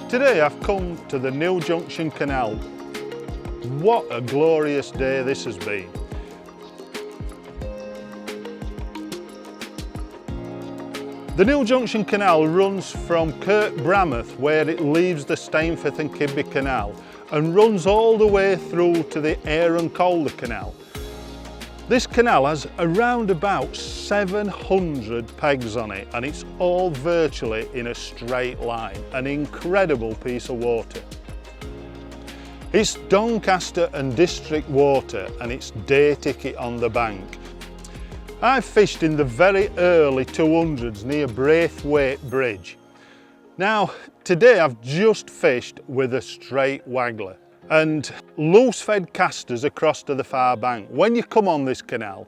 Today I've come to the new Junction Canal. What a glorious day this has been. The new Junction Canal runs from Kirkbrameth, where it leaves the Stainforth and Kidby Canal, and runs all the way through to the Ayr and Calder Canal. This canal has around about 700 pegs on it, and it's all virtually in a straight line, an incredible piece of water. It's Doncaster and district water, and it's day ticket on the bank. I fished in the very early 200s near Braithwaite Bridge. Now today I've just fished with a straight waggler and loose fed casters across to the far bank. When you come on this canal,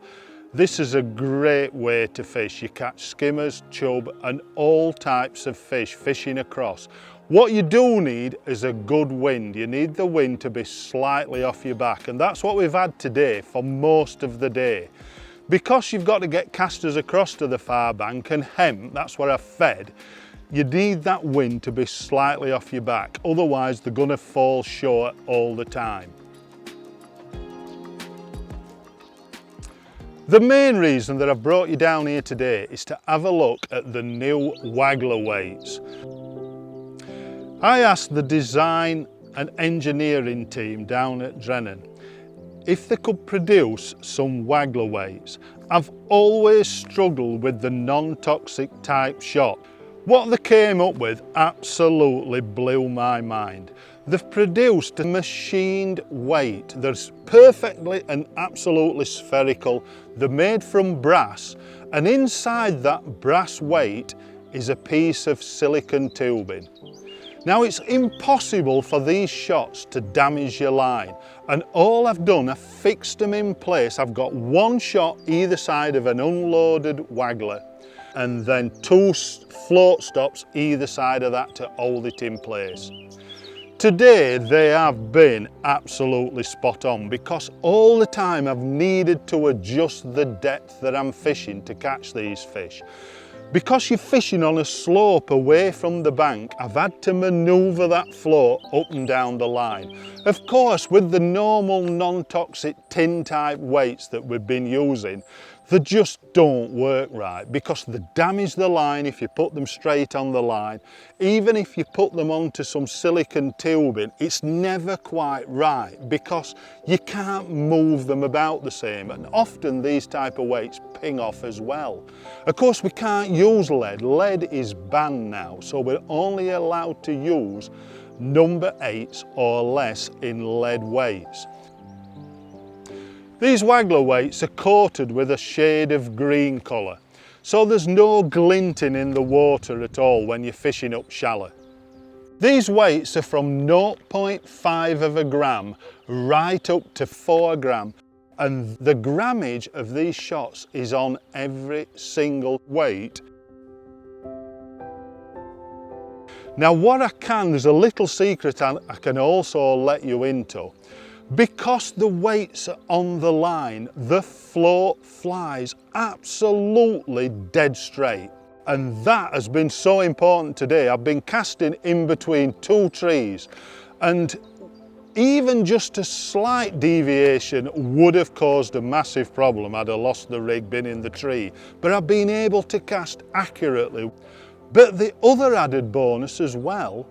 this is a great way to fish. You catch skimmers, chub and all types of fish fishing across. What you do need is a good wind. You need the wind to be slightly off your back, and that's what we've had today for most of the day. Because you've got to get casters across to the far bank and hemp, that's where I've fed, you need that wind to be slightly off your back, otherwise they're going to fall short all the time. The main reason that I've brought you down here today is to have a look at the new Waggler Weights. I asked the design and engineering team down at Drennan if they could produce some Waggler Weights. I've always struggled with the non-toxic type shot. What they came up with absolutely blew my mind. They've produced a machined weight that's perfectly and absolutely spherical. They're made from brass, and inside that brass weight is a piece of silicone tubing. Now it's impossible for these shots to damage your line, and all I've done, I've fixed them in place. I've got one shot either side of an unloaded waggler and then two float stops either side of that to hold it in place. Today they have been absolutely spot on, because all the time I've needed to adjust the depth that I'm fishing to catch these fish. Because you're fishing on a slope away from the bank, I've had to manoeuvre that float up and down the line. Of course, with the normal non-toxic tin type weights that we've been using, they just don't work right, because they damage the line if you put them straight on the line. Even if you put them onto some silicone tubing, it's never quite right, because you can't move them about the same, and often these type of weights ping off as well. Of course, we can't use lead. Lead is banned now, so we're only allowed to use number 8s or less in lead weights. These Waggler weights are coated with a shade of green colour, so there's no glinting in the water at all when you're fishing up shallow. These weights are from 0.5 of a gram right up to 4 gram, and the grammage of these shots is on every single weight. Now there's a little secret I can also let you into. Because the weights are on the line, the float flies absolutely dead straight. And that has been so important today. I've been casting in between two trees, and even just a slight deviation would have caused a massive problem had I lost the rig, been in the tree. But I've been able to cast accurately. But the other added bonus as well,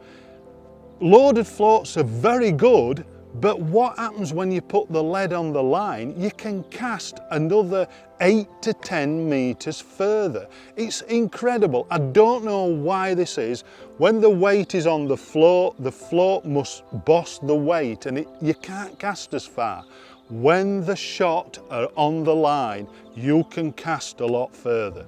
loaded floats are very good, but what happens when you put the lead on the line? You can cast another 8 to 10 metres further. It's incredible. I don't know why this is. When the weight is on the float must boss the weight, and you can't cast as far. When the shot are on the line, you can cast a lot further.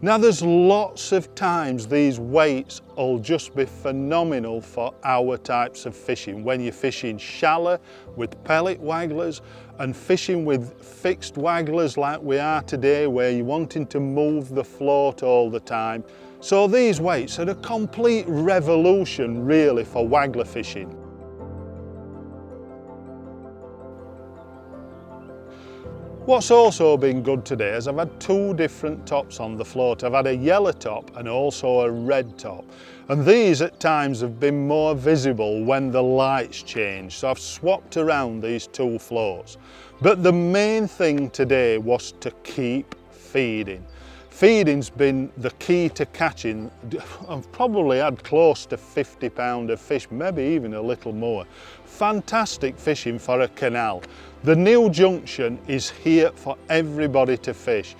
Now there's lots of times these weights will just be phenomenal for our types of fishing. When you're fishing shallow with pellet wagglers and fishing with fixed wagglers like we are today, where you're wanting to move the float all the time. So these weights are a complete revolution really for waggler fishing. What's also been good today is I've had two different tops on the float. I've had a yellow top and also a red top. And these at times have been more visible when the lights change. So I've swapped around these two floats. But the main thing today was to keep feeding. Feeding's been the key to catching. I've probably had close to 50 pounds of fish, maybe even a little more. Fantastic fishing for a canal. The new junction is here for everybody to fish.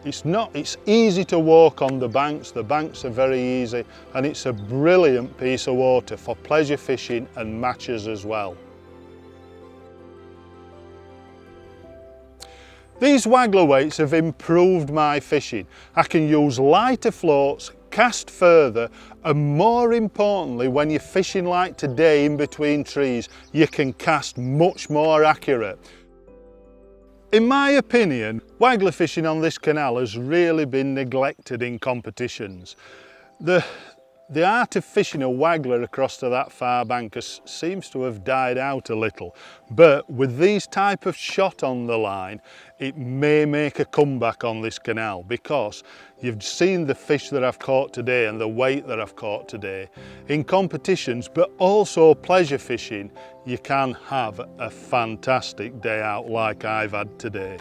It's easy to walk on the banks are very easy, and it's a brilliant piece of water for pleasure fishing and matches as well. These Waggler weights have improved my fishing. I can use lighter floats, cast further, and more importantly, when you're fishing like today in between trees, you can cast much more accurate. In my opinion, Waggler fishing on this canal has really been neglected in competitions. The art of fishing a Waggler across to that far bank seems to have died out a little, but with these type of shot on the line, it may make a comeback on this canal, because you've seen the fish that I've caught today and the weight that I've caught today. In competitions, but also pleasure fishing, you can have a fantastic day out like I've had today.